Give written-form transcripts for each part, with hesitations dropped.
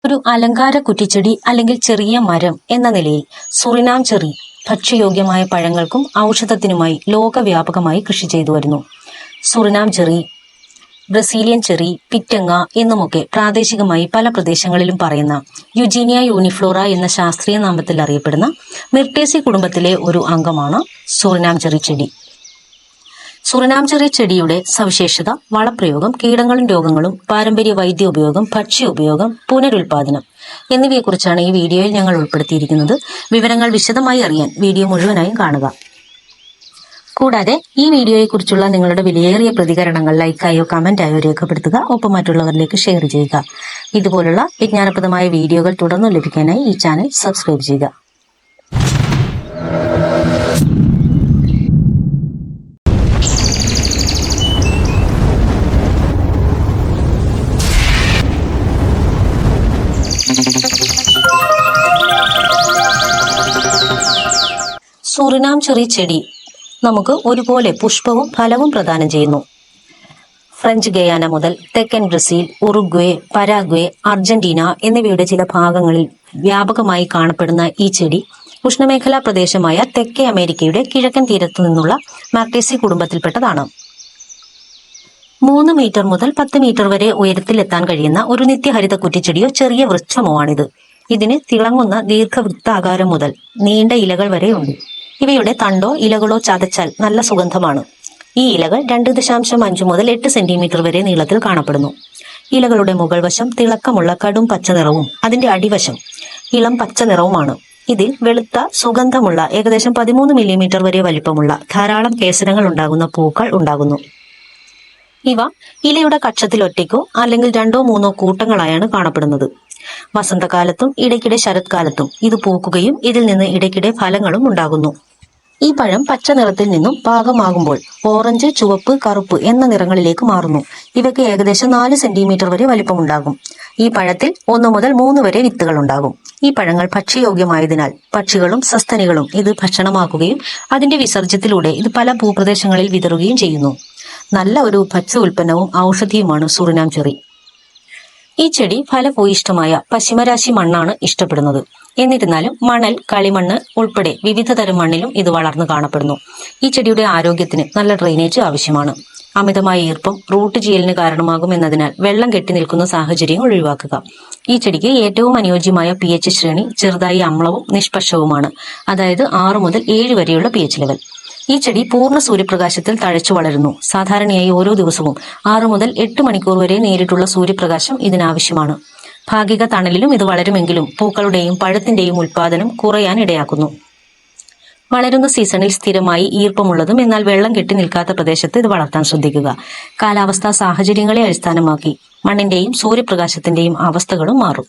ഒരു അലങ്കാര കുറ്റിച്ചെടി അല്ലെങ്കിൽ ചെറിയ മരം എന്ന നിലയിൽ സുറിനാം ചെറി ഭക്ഷ്യയോഗ്യമായ പഴങ്ങൾക്കും ഔഷധത്തിനുമായി ലോകവ്യാപകമായി കൃഷി ചെയ്തു വരുന്നു. സുറിനാം ചെറി, ബ്രസീലിയൻ ചെറി, പിറ്റങ്ങ എന്നുമൊക്കെ പ്രാദേശികമായി പല പ്രദേശങ്ങളിലും പറയുന്ന യുജീനിയ യൂണിഫ്ലോറ എന്ന ശാസ്ത്രീയ നാമത്തിൽ അറിയപ്പെടുന്ന മിർട്ടേസി കുടുംബത്തിലെ ഒരു അംഗമാണ് സുറിനാം ചെറി ചെടി. സുറിനാം ചെറി ചെടിയുടെ സവിശേഷത വളപ്രയോഗം, കീടങ്ങളും രോഗങ്ങളും, പാരമ്പര്യ വൈദ്യ ഉപയോഗം, ഭക്ഷ്യ ഉപയോഗം, പുനരുൽപാദനം എന്നിവയെക്കുറിച്ചാണ് ഈ വീഡിയോയിൽ ഞങ്ങൾ ഉൾപ്പെടുത്തിയിരിക്കുന്നത്. വിവരങ്ങൾ വിശദമായി അറിയാൻ വീഡിയോ മുഴുവനായും കാണുക. കൂടാതെ ഈ വീഡിയോയെക്കുറിച്ചുള്ള നിങ്ങളുടെ വിലയേറിയ പ്രതികരണങ്ങൾ ലൈക്കായോ കമന്റായോ രേഖപ്പെടുത്തുക. ഒപ്പം മറ്റുള്ളവരിലേക്ക് ഷെയർ ചെയ്യുക. ഇതുപോലുള്ള വിജ്ഞാനപ്രദമായ വീഡിയോകൾ തുടർന്ന് ലഭിക്കാനായി ഈ ചാനൽ സബ്സ്ക്രൈബ് ചെയ്യുക. സുറിനാം ചെറി ചെടി നമുക്ക് ഒരുപോലെ പുഷ്പവും ഫലവും പ്രദാനം ചെയ്യുന്നു. ഫ്രഞ്ച് ഗയാന മുതൽ തെക്കൻ ബ്രസീൽ, ഉറുഗ്വേ, പരാഗ്വേ, അർജന്റീന എന്നിവയുടെ ചില ഭാഗങ്ങളിൽ വ്യാപകമായി കാണപ്പെടുന്ന ഈ ചെടി ഉഷ്ണമേഖലാ പ്രദേശമായ തെക്കേ അമേരിക്കയുടെ കിഴക്കൻ തീരത്തു നിന്നുള്ള മാർട്ടേസി കുടുംബത്തിൽപ്പെട്ടതാണ്. 3 മീറ്റർ മുതൽ 10 മീറ്റർ വരെ ഉയരത്തിൽ എത്താൻ കഴിയുന്ന ഒരു നിത്യഹരിത കുറ്റിച്ചെടിയോ ചെറിയ വൃക്ഷമോ ആണിത്. ഇതിന് തിളങ്ങുന്ന ദീർഘവൃത്താകാരം മുതൽ നീണ്ട ഇലകൾ വരെ ഉണ്ട്. ഇവയുടെ തണ്ടോ ഇലകളോ ചതച്ചാൽ നല്ല സുഗന്ധമാണ്. ഈ ഇലകൾ 2.5 മുതൽ 8 സെന്റിമീറ്റർ വരെ നീളത്തിൽ കാണപ്പെടുന്നു. ഇലകളുടെ മുകൾ വശം തിളക്കമുള്ള കടും പച്ച നിറവും അതിന്റെ അടിവശം ഇളം പച്ച നിറവുമാണ്. ഇതിൽ വെളുത്ത സുഗന്ധമുള്ള ഏകദേശം 13 മില്ലിമീറ്റർ വരെ വലിപ്പമുള്ള ധാരാളം കേസരങ്ങൾ ഉണ്ടാകുന്ന പൂക്കൾ ഉണ്ടാകുന്നു. ഇവ ഇലയുടെ കക്ഷത്തിൽ ഒറ്റയ്ക്കോ അല്ലെങ്കിൽ 2-3 കൂട്ടങ്ങളായാണ് കാണപ്പെടുന്നത്. വസന്തകാലത്തും ഇടയ്ക്കിടെ ശരത്കാലത്തും ഇത് പൂക്കുകയും ഇതിൽ നിന്ന് ഇടയ്ക്കിടെ ഫലങ്ങളും ഉണ്ടാകുന്നു. ഈ പഴം പച്ച നിറത്തിൽ നിന്നും പാകമാകുമ്പോൾ ഓറഞ്ച്, ചുവപ്പ്, കറുപ്പ് എന്ന നിറങ്ങളിലേക്ക് മാറുന്നു. ഇവയ്ക്ക് ഏകദേശം 4 സെന്റിമീറ്റർ വരെ വലിപ്പമുണ്ടാകും. ഈ പഴത്തിൽ 1 മുതൽ 3 വരെ വിത്തുകൾ ഉണ്ടാകും. ഈ പഴങ്ങൾ ഭക്ഷ്യയോഗ്യമായതിനാൽ പക്ഷികളും സസ്തനികളും ഇത് ഭക്ഷണമാക്കുകയും അതിന്റെ വിസർജ്യത്തിലൂടെ ഇത് പല ഭൂപ്രദേശങ്ങളിൽ വിതറുകയും ചെയ്യുന്നു. നല്ല ഒരു ഭക്ഷ്യ ഉൽപ്പന്നവും ഔഷധിയുമാണ് സുറിനാം ചെറി. ഈ ചെടി ഫലഭൂയിഷ്ഠമായ പശ്ചിമരാശി മണ്ണാണ് ഇഷ്ടപ്പെടുന്നത്. എന്നിരുന്നാലും മണൽ, കളിമണ്ണ് ഉൾപ്പെടെ വിവിധ തരം മണ്ണിലും ഇത് വളർന്നു കാണപ്പെടുന്നു. ഈ ചെടിയുടെ ആരോഗ്യത്തിന് നല്ല ഡ്രെയിനേജ് ആവശ്യമാണ്. അമിതമായ ഈർപ്പം റൂട്ട് ചെയ്യലിന് കാരണമാകും എന്നതിനാൽ വെള്ളം കെട്ടി നിൽക്കുന്ന സാഹചര്യം ഒഴിവാക്കുക. ഈ ചെടിക്ക് ഏറ്റവും അനുയോജ്യമായ pH ശ്രേണി ചെറുതായി അമ്ലവും നിഷ്പക്ഷവുമാണ്. അതായത് 6 മുതൽ 7 വരെയുള്ള pH ലെവൽ. ഈ ചെടി പൂർണ്ണ സൂര്യപ്രകാശത്തിൽ തഴച്ചു വളരുന്നു. സാധാരണയായി ഓരോ ദിവസവും 6 മുതൽ 8 മണിക്കൂർ വരെ നേരിട്ടുള്ള സൂര്യപ്രകാശം ഇതിനാവശ്യമാണ്. ഭാഗിക തണലിലും ഇത് വളരുമെങ്കിലും പൂക്കളുടെയും പഴത്തിന്റെയും ഉൽപാദനം കുറയാൻ ഇടയാക്കുന്നു. വളരുന്ന സീസണിൽ സ്ഥിരമായി ഈർപ്പമുള്ളതും എന്നാൽ വെള്ളം കെട്ടി നിൽക്കാത്ത പ്രദേശത്ത് ഇത് വളർത്താൻ ശ്രദ്ധിക്കുക. കാലാവസ്ഥാ സാഹചര്യങ്ങളെ അടിസ്ഥാനമാക്കി മണ്ണിന്റെയും സൂര്യപ്രകാശത്തിന്റെയും അവസ്ഥകളും മാറും.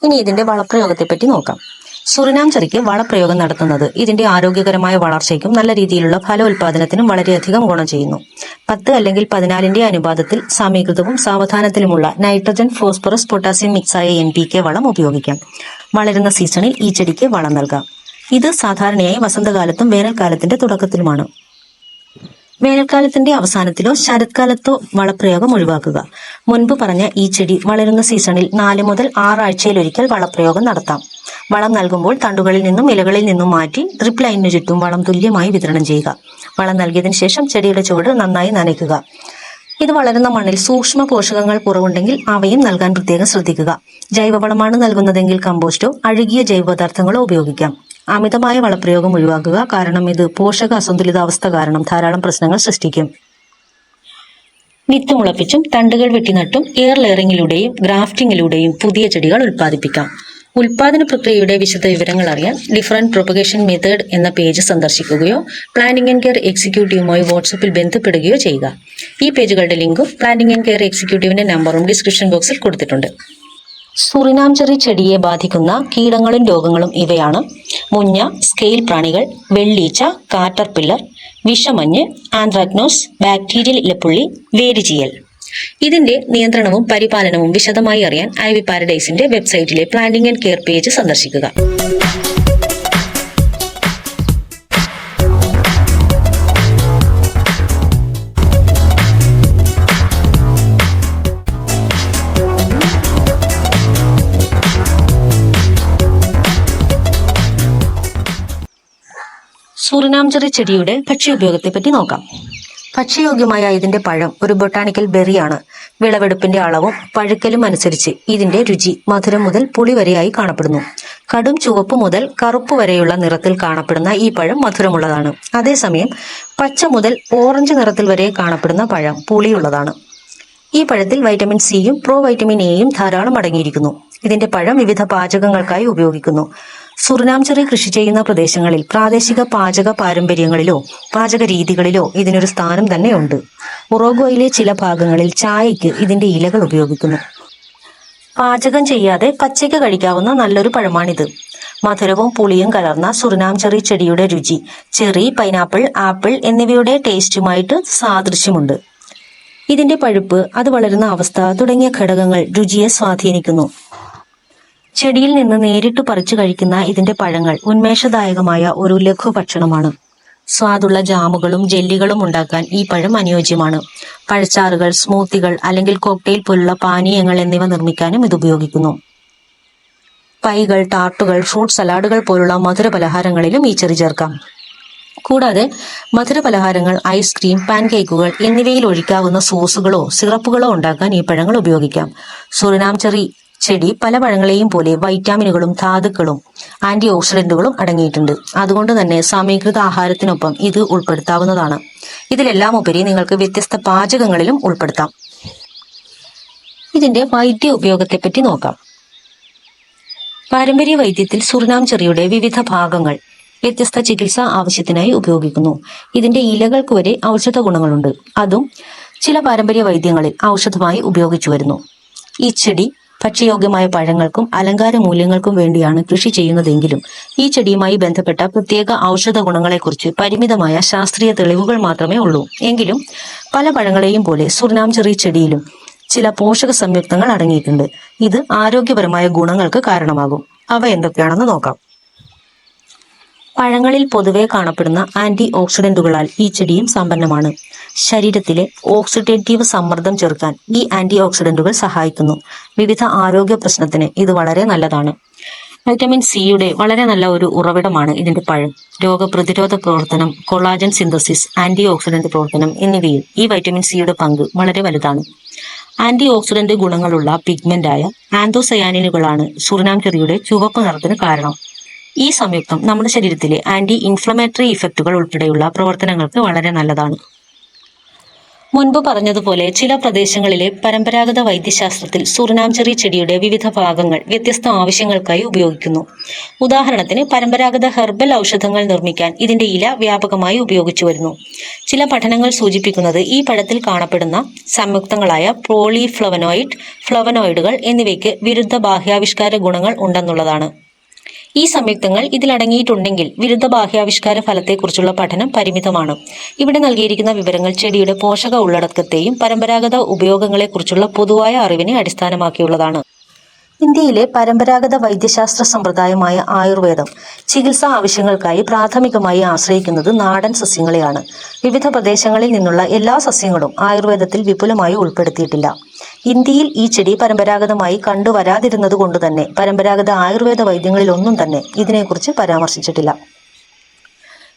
ഇനി ഇതിന്റെ വളപ്രയോഗത്തെപ്പറ്റി നോക്കാം. സുറിനാം ചെറിക്ക് വളപ്രയോഗം നടത്തുന്നത് ഇതിന്റെ ആരോഗ്യകരമായ വളർച്ചയ്ക്കും നല്ല രീതിയിലുള്ള ഫലോൽപാദനത്തിനും വളരെയധികം ഗുണം ചെയ്യുന്നു. 10 അല്ലെങ്കിൽ 14ന്റെ അനുപാതത്തിൽ സമീകൃതവും സാവധാനത്തിലുമുള്ള നൈട്രജൻ, ഫോസ്ഫറസ്, പൊട്ടാസ്യം മിക്സായ NPK വളം ഉപയോഗിക്കാം. വളരുന്ന സീസണിൽ ഈ ചെടിക്ക് വളം നൽകാം. ഇത് സാധാരണയായി വസന്തകാലത്തും വേനൽക്കാലത്തിന്റെ തുടക്കത്തിലുമാണ്. വേനൽക്കാലത്തിന്റെ അവസാനത്തിലോ ശരത്കാലത്തോ വളപ്രയോഗം ഒഴിവാക്കുക. മുൻപ് പറഞ്ഞ ഈ ചെടി വളരുന്ന സീസണിൽ 4 മുതൽ 6 ആഴ്ചയിലൊരിക്കൽ വളപ്രയോഗം നടത്താം. വളം നൽകുമ്പോൾ തണ്ടുകളിൽ നിന്നും ഇലകളിൽ നിന്നും മാറ്റി ഡ്രിപ്പ് ലൈനിനു ചുറ്റും വളം തുല്യമായി വിതരണം ചെയ്യുക. വളം നൽകിയതിനു ശേഷം ചെടിയുടെ ചുവട് നന്നായി നനയ്ക്കുക. ഇത് വളരുന്ന മണ്ണിൽ സൂക്ഷ്മ പോഷകങ്ങൾ കുറവുണ്ടെങ്കിൽ അവയും നൽകാൻ പ്രത്യേകം ശ്രദ്ധിക്കുക. ജൈവവളമാണ് നൽകുന്നതെങ്കിൽ കമ്പോസ്റ്റോ അഴുകിയ ജൈവപദാർത്ഥങ്ങളോ ഉപയോഗിക്കാം. അമിതമായ വളപ്രയോഗം ഒഴിവാക്കുക. കാരണം ഇത് പോഷക അസന്തുലിതാവസ്ഥ കാരണം ധാരാളം പ്രശ്നങ്ങൾ സൃഷ്ടിക്കും. വിത്ത് മുളപ്പിച്ചും തണ്ടുകൾ വെട്ടിനട്ടും എയർ ലെയറിങ്ങിലൂടെയും ഗ്രാഫ്റ്റിങ്ങിലൂടെയും പുതിയ ചെടികൾ ഉൽപ്പാദിപ്പിക്കാം. ഉൽപാദന പ്രക്രിയയുടെ വിശദ വിവരങ്ങൾ അറിയാൻ ഡിഫറൻറ്റ് പ്രൊപ്പഗേഷൻ മെത്തേഡ് എന്ന പേജ് സന്ദർശിക്കുകയോ പ്ലാന്റിംഗ് ആൻഡ് കെയർ എക്സിക്യൂട്ടീവുമായി വാട്സപ്പിൽ ബന്ധപ്പെടുകയോ ചെയ്യുക. ഈ പേജുകളുടെ ലിങ്കും പ്ലാന്റിംഗ് ആൻഡ് കെയർ എക്സിക്യൂട്ടീവിന്റെ നമ്പറും ഡിസ്ക്രിപ്ഷൻ ബോക്സിൽ കൊടുത്തിട്ടുണ്ട്. സുറിനാം ചെറി ചെടിയെ ബാധിക്കുന്ന കീടങ്ങളും രോഗങ്ങളും ഇവയാണ്: മുഞ്ഞ, സ്കെയിൽ പ്രാണികൾ, വെള്ളീച്ച, കാറ്റർപില്ലർ, വിഷമഞ്ഞ്, ആന്ത്രാക്നോസ്, ബാക്ടീരിയൽ ഇലപ്പുള്ളി, വേരുചീയൽ. ഇതിന്റെ നിയന്ത്രണവും പരിപാലനവും വിശദമായി അറിയാൻ ഐവി പാരഡൈസിന്റെ വെബ്സൈറ്റിലെ പ്ലാന്റിംഗ് ആൻഡ് കെയർ പേജ് സന്ദർശിക്കുക. സുറിനാം ചെറി ചെടിയുടെ ഭക്ഷ്യോപയോഗത്തെ പറ്റി നോക്കാം. ഭക്ഷ്യയോഗ്യമായ ഇതിന്റെ പഴം ഒരു ബൊട്ടാണിക്കൽ ബെറിയാണ്. വിളവെടുപ്പിന്റെ അളവും പഴുക്കലും അനുസരിച്ച് ഇതിന്റെ രുചി മധുരം മുതൽ പുളി വരെയായി കാണപ്പെടുന്നു. കടും ചുവപ്പ് മുതൽ കറുപ്പ് വരെയുള്ള നിറത്തിൽ കാണപ്പെടുന്ന ഈ പഴം മധുരമുള്ളതാണ്. അതേസമയം പച്ച മുതൽ ഓറഞ്ച് നിറത്തിൽ വരെ കാണപ്പെടുന്ന പഴം പുളിയുള്ളതാണ്. ഈ പഴത്തിൽ വൈറ്റമിൻ സിയും വൈറ്റമിൻ എയും ധാരാളം അടങ്ങിയിരിക്കുന്നു. ഇതിന്റെ പഴം വിവിധ പാചകങ്ങൾക്കായി ഉപയോഗിക്കുന്നു. സുറിനാം ചെറി കൃഷി ചെയ്യുന്ന പ്രദേശങ്ങളിൽ പ്രാദേശിക പാചക പാരമ്പര്യങ്ങളിലോ പാചക രീതികളിലോ ഇതിനൊരു സ്ഥാനം തന്നെയുണ്ട്. ഉറുഗ്വേയിലെ ചില ഭാഗങ്ങളിൽ ചായയ്ക്ക് ഇതിന്റെ ഇലകൾ ഉപയോഗിക്കുന്നു. പാചകം ചെയ്യാതെ പച്ചയ്ക്ക് കഴിക്കാവുന്ന നല്ലൊരു പഴമാണിത്. മധുരവും പുളിയും കലർന്ന സുറിനാം ചെറി ചെടിയുടെ രുചി ചെറി, പൈനാപ്പിൾ, ആപ്പിൾ എന്നിവയുടെ ടേസ്റ്റുമായിട്ട് സാദൃശ്യമുണ്ട്. ഇതിന്റെ പഴുപ്പ്, അത് വളരുന്ന അവസ്ഥ തുടങ്ങിയ ഘടകങ്ങൾ രുചിയെ സ്വാധീനിക്കുന്നു. ചെടിയിൽ നിന്ന് നേരിട്ട് പറിച്ചു കഴിക്കുന്ന ഇതിന്റെ പഴങ്ങൾ ഉന്മേഷദായകമായ ഒരു ലഘുഭക്ഷണമാണ്. സ്വാദുള്ള ജാമുകളും ജെല്ലികളും ഉണ്ടാക്കാൻ ഈ പഴം അനുയോജ്യമാണ്. പഴച്ചാറുകൾ, സ്മൂത്തികൾ അല്ലെങ്കിൽ കോക്ടെയിൽ പോലുള്ള പാനീയങ്ങൾ എന്നിവ നിർമ്മിക്കാനും ഇത് ഉപയോഗിക്കുന്നു. പൈകൾ, ടാർട്ടുകൾ, ഫ്രൂട്ട് സലാഡുകൾ പോലുള്ള മധുര പലഹാരങ്ങളിലും ഈ ചെറി ചേർക്കാം. കൂടാതെ മധുര പലഹാരങ്ങൾ, ഐസ്ക്രീം, പാൻകേക്കുകൾ എന്നിവയിൽ ഒഴിക്കാവുന്ന സോസുകളോ സിറപ്പുകളോ ഉണ്ടാക്കാൻ ഈ പഴങ്ങൾ ഉപയോഗിക്കാം. സുറിനാം ചെറി ചെടി പല പഴങ്ങളെയും പോലെ വൈറ്റാമിനുകളും ധാതുക്കളും ആന്റി ഓക്സിഡന്റുകളും അടങ്ങിയിട്ടുണ്ട്. അതുകൊണ്ട് തന്നെ സമീകൃത ആഹാരത്തിനൊപ്പം ഇത് ഉൾപ്പെടുത്താവുന്നതാണ്. ഇതിലെല്ലാം ഉപരി നിങ്ങൾക്ക് വ്യത്യസ്ത പാചകങ്ങളിലും ഉൾപ്പെടുത്താം. ഇതിന്റെ വൈദ്യ ഉപയോഗത്തെപ്പറ്റി നോക്കാം. പാരമ്പര്യ വൈദ്യത്തിൽ സുറിനാം ചെറിയുടെ വിവിധ ഭാഗങ്ങൾ വ്യത്യസ്ത ചികിത്സാ ആവശ്യത്തിനായി ഉപയോഗിക്കുന്നു. ഇതിന്റെ ഇലകൾക്ക് വരെ ഔഷധ ഗുണങ്ങളുണ്ട്. അതും ചില പാരമ്പര്യ വൈദ്യങ്ങളിൽ ഔഷധമായി ഉപയോഗിച്ചു വരുന്നു. ഈ ചെടി ഭക്ഷ്യയോഗ്യമായ പഴങ്ങൾക്കും അലങ്കാര മൂല്യങ്ങൾക്കും വേണ്ടിയാണ് കൃഷി ചെയ്യുന്നതെങ്കിലും ഈ ചെടിയുമായി ബന്ധപ്പെട്ട പ്രത്യേക ഔഷധ ഗുണങ്ങളെക്കുറിച്ച് പരിമിതമായ ശാസ്ത്രീയ തെളിവുകൾ മാത്രമേ ഉള്ളൂ. എങ്കിലും പല പഴങ്ങളെയും പോലെ സുറിനാം ചെറി ചെടിയിലും ചില പോഷക സംയുക്തങ്ങൾ അടങ്ങിയിട്ടുണ്ട്. ഇത് ആരോഗ്യപരമായ ഗുണങ്ങൾക്ക് കാരണമാകും. അവ എന്തൊക്കെയാണെന്ന് നോക്കാം. പഴങ്ങളിൽ പൊതുവെ കാണപ്പെടുന്ന ആന്റി ഓക്സിഡന്റുകളാൽ ഈ ചെടിയും സമ്പന്നമാണ്. ശരീരത്തിലെ ഓക്സിഡേറ്റീവ് സമ്മർദ്ദം ചെറുക്കാൻ ഈ ആന്റി ഓക്സിഡന്റുകൾ സഹായിക്കുന്നു. വിവിധ ആരോഗ്യ പ്രശ്നത്തിന് ഇത് വളരെ നല്ലതാണ്. വൈറ്റമിൻ സിയുടെ വളരെ നല്ല ഒരു ഉറവിടമാണ് ഇതിന്റെ പഴം. രോഗപ്രതിരോധ പ്രവർത്തനം, കൊളാജൻ സിന്തസിസ്, ആന്റി ഓക്സിഡന്റ് പ്രവർത്തനം എന്നിവയിൽ ഈ വൈറ്റമിൻ സിയുടെ പങ്ക് വളരെ വലുതാണ്. ആന്റി ഓക്സിഡന്റ് ഗുണങ്ങളുള്ള പിഗ്മെന്റായ ആന്തോസയാനിനുകളാണ് സുറിനാം ചെറിയുടെ ചുവപ്പ് നിറത്തിന് കാരണം. ഈ സംയുക്തം നമ്മുടെ ശരീരത്തിലെ ആന്റി ഇൻഫ്ലമേറ്ററി ഇഫക്റ്റുകൾ ഉൾപ്പെടെയുള്ള പ്രവർത്തനങ്ങൾക്ക് വളരെ നല്ലതാണ്. മുൻപ് പറഞ്ഞതുപോലെ ചില പ്രദേശങ്ങളിലെ പരമ്പരാഗത വൈദ്യശാസ്ത്രത്തിൽ സുറിനാം ചെറി ചെടിയുടെ വിവിധ ഭാഗങ്ങൾ വ്യത്യസ്ത ആവശ്യങ്ങൾക്കായി ഉപയോഗിക്കുന്നു. ഉദാഹരണത്തിന് പരമ്പരാഗത ഹെർബൽ ഔഷധങ്ങൾ നിർമ്മിക്കാൻ ഇതിന്റെ ഇല വ്യാപകമായി ഉപയോഗിച്ചു വരുന്നു. ചില പഠനങ്ങൾ സൂചിപ്പിക്കുന്നത് ഈ പഴത്തിൽ കാണപ്പെടുന്ന സംയുക്തങ്ങളായ പോളിഫ്ലവനോയിഡ്, ഫ്ലവനോയിഡുകൾ എന്നിവയ്ക്ക് വിരുദ്ധ ബാഹ്യാവിഷ്കാര ഗുണങ്ങൾ ഉണ്ടെന്നുള്ളതാണ്. ഈ സംയുക്തങ്ങൾ ഇതിലടങ്ങിയിട്ടുണ്ടെങ്കിൽ വിരുദ്ധ ബാഹ്യാവിഷ്കാര ഫലത്തെക്കുറിച്ചുള്ള പഠനം പരിമിതമാണ്. ഇവിടെ നൽകിയിരിക്കുന്ന വിവരങ്ങൾ ചെടിയുടെ പോഷക ഉള്ളടക്കത്തെയും പരമ്പരാഗത ഉപയോഗങ്ങളെക്കുറിച്ചുള്ള പൊതുവായ അറിവിനെ അടിസ്ഥാനമാക്കിയുള്ളതാണ്. ഇന്ത്യയിലെ പരമ്പരാഗത വൈദ്യശാസ്ത്ര സമ്പ്രദായമായ ആയുർവേദം ചികിത്സാ ആവശ്യങ്ങൾക്കായി പ്രാഥമികമായി ആശ്രയിക്കുന്നത് നാടൻ സസ്യങ്ങളെയാണ്. വിവിധ പ്രദേശങ്ങളിൽ നിന്നുള്ള എല്ലാ സസ്യങ്ങളും ആയുർവേദത്തിൽ വിപുലമായി ഉൾപ്പെടുത്തിയിട്ടില്ല. ഇന്ത്യയിൽ ഈ ചെടി പരമ്പരാഗതമായി കണ്ടുവരാതിരുന്നത് കൊണ്ട് തന്നെ പരമ്പരാഗത ആയുർവേദ വൈദ്യങ്ങളിലൊന്നും തന്നെ ഇതിനെക്കുറിച്ച് പരാമർശിച്ചിട്ടില്ല.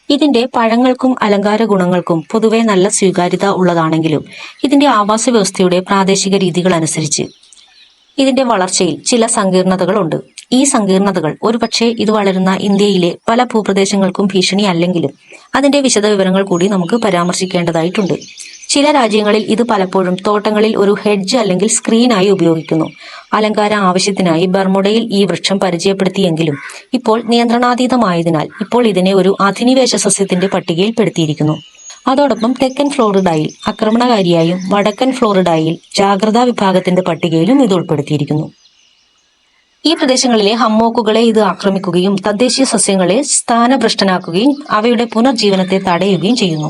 ഇതിന്റെ പഴങ്ങൾക്കും അലങ്കാര ഗുണങ്ങൾക്കും പൊതുവെ നല്ല സ്വീകാര്യത ഉള്ളതാണെങ്കിലും ഇതിന്റെ ആവാസ വ്യവസ്ഥയുടെ പ്രാദേശിക രീതികൾ അനുസരിച്ച് ഇതിന്റെ വളർച്ചയിൽ ചില സങ്കീർണതകളുണ്ട്. ഈ സങ്കീർണതകൾ ഒരുപക്ഷെ ഇത് വളരുന്ന ഇന്ത്യയിലെ പല ഭൂപ്രദേശങ്ങൾക്കും ഭീഷണി അല്ലെങ്കിലും അതിന്റെ വിശദവിവരങ്ങൾ കൂടി നമുക്ക് പരാമർശിക്കേണ്ടതായിട്ടുണ്ട്. ചില രാജ്യങ്ങളിൽ ഇത് പലപ്പോഴും തോട്ടങ്ങളിൽ ഒരു ഹെഡ്ജ് അല്ലെങ്കിൽ സ്ക്രീനായി ഉപയോഗിക്കുന്നു. അലങ്കാര ആവശ്യത്തിനായി ബർമുഡയിൽ ഈ വൃക്ഷം പരിചയപ്പെടുത്തിയെങ്കിലും ഇപ്പോൾ നിയന്ത്രണാതീതമായതിനാൽ ഇപ്പോൾ ഇതിനെ ഒരു അധിനിവേശ സസ്യത്തിന്റെ പട്ടികയിൽ പെടുത്തിയിരിക്കുന്നു. അതോടൊപ്പം തെക്കൻ ഫ്ലോറിഡയിൽ ആക്രമണകാരിയായും വടക്കൻ ഫ്ലോറിഡയിൽ ജാഗ്രതാ വിഭാഗത്തിന്റെ പട്ടികയിലും ഇത് ഉൾപ്പെടുത്തിയിരിക്കുന്നു. ഈ പ്രദേശങ്ങളിലെ ഹമ്മോക്കുകളെ ഇത് ആക്രമിക്കുകയും തദ്ദേശീയ സസ്യങ്ങളെ സ്ഥാനഭ്രഷ്ടനാക്കുകയും അവയുടെ പുനർജീവനത്തെ തടയുകയും ചെയ്യുന്നു.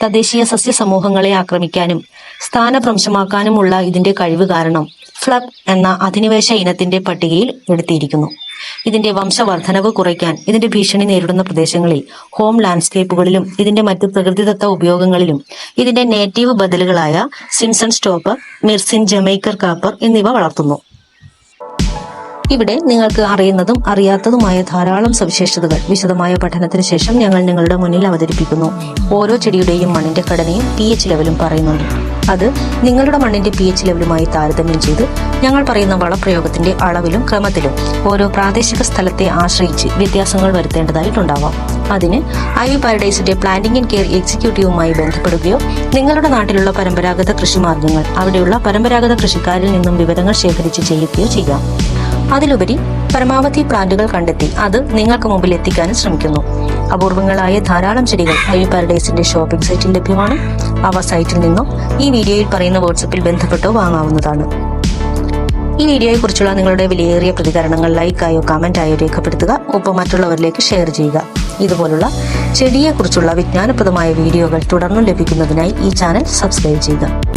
തദ്ദേശീയ സസ്യ സമൂഹങ്ങളെ ആക്രമിക്കാനും സ്ഥാനഭ്രംശമാക്കാനുമുള്ള ഇതിന്റെ കഴിവ് കാരണം ഫ്ലബ് എന്ന അധിനിവേശ ഇനത്തിന്റെ പട്ടികയിൽ എടുത്തിരിക്കുന്നു. ഇതിന്റെ വംശവർദ്ധനവ് കുറയ്ക്കാൻ ഇതിന്റെ ഭീഷണി നേരിടുന്ന പ്രദേശങ്ങളിൽ ഹോം ലാൻഡ്സ്കേപ്പുകളിലും ഇതിന്റെ മറ്റ് പ്രകൃതിദത്ത ഉപയോഗങ്ങളിലും ഇതിന്റെ നേറ്റീവ് ബദലുകളായ സിംസൺ സ്റ്റോപ്പർ, മിർസിൻ ജമൈക്കർ കാപ്പർ എന്നിവ വളർത്തുന്നു. ഇവിടെ നിങ്ങൾക്ക് അറിയുന്നതും അറിയാത്തതുമായ ധാരാളം സവിശേഷതകൾ വിശദമായ പഠനത്തിന് ശേഷം ഞങ്ങൾ നിങ്ങളുടെ മുന്നിൽ അവതരിപ്പിക്കുന്നു. ഓരോ ചെടിയുടെയും മണ്ണിന്റെ ഘടനയും pH ലെവലും പറയുന്നുണ്ട്. അത് നിങ്ങളുടെ മണ്ണിന്റെ pH ലെവലുമായി താരതമ്യം ചെയ്ത് ഞങ്ങൾ പറയുന്ന വളപ്രയോഗത്തിന്റെ അളവിലും ക്രമത്തിലും ഓരോ പ്രാദേശിക സ്ഥലത്തെ ആശ്രയിച്ച് വ്യത്യാസങ്ങൾ വരുത്തേണ്ടതായിട്ടുണ്ടാവാം. അതിന് ഐവി പാരഡൈസിന്റെ പ്ലാന്റിംഗ് ആൻഡ് കെയർ എക്സിക്യൂട്ടീവുമായി ബന്ധപ്പെടുകയോ നിങ്ങളുടെ നാട്ടിലുള്ള പരമ്പരാഗത കൃഷിമാർഗങ്ങൾ അവിടെയുള്ള പരമ്പരാഗത കൃഷിക്കാരിൽ നിന്നും വിവരങ്ങൾ ശേഖരിച്ച് ചെയ്യുകയോ ചെയ്യാം. അതിലുപരി പരമാവധി പ്ലാന്റുകൾ കണ്ടെത്തി അത് നിങ്ങൾക്ക് മുമ്പിൽ എത്തിക്കാനും ശ്രമിക്കുന്നു. അപൂർവങ്ങളായ ധാരാളം ചെടികൾ ഐവി പാരഡൈസിന്റെ ഷോപ്പിംഗ് സൈറ്റിൽ ലഭ്യമാണ്. അവ സൈറ്റിൽ നിന്നോ ഈ വീഡിയോയിൽ പറയുന്ന വാട്സപ്പിൽ ബന്ധപ്പെട്ടോ വാങ്ങാവുന്നതാണ്. ഈ വീഡിയോയെക്കുറിച്ചുള്ള നിങ്ങളുടെ വിലയേറിയ പ്രതികരണങ്ങൾ ലൈക്കായോ കമന്റായോ രേഖപ്പെടുത്തുക. ഒപ്പം മറ്റുള്ളവരിലേക്ക് ഷെയർ ചെയ്യുക. ഇതുപോലുള്ള ചെടിയെക്കുറിച്ചുള്ള വിജ്ഞാനപ്രദമായ വീഡിയോകൾ തുടർന്നും ലഭിക്കുന്നതിനായി ഈ ചാനൽ സബ്സ്ക്രൈബ് ചെയ്യുക.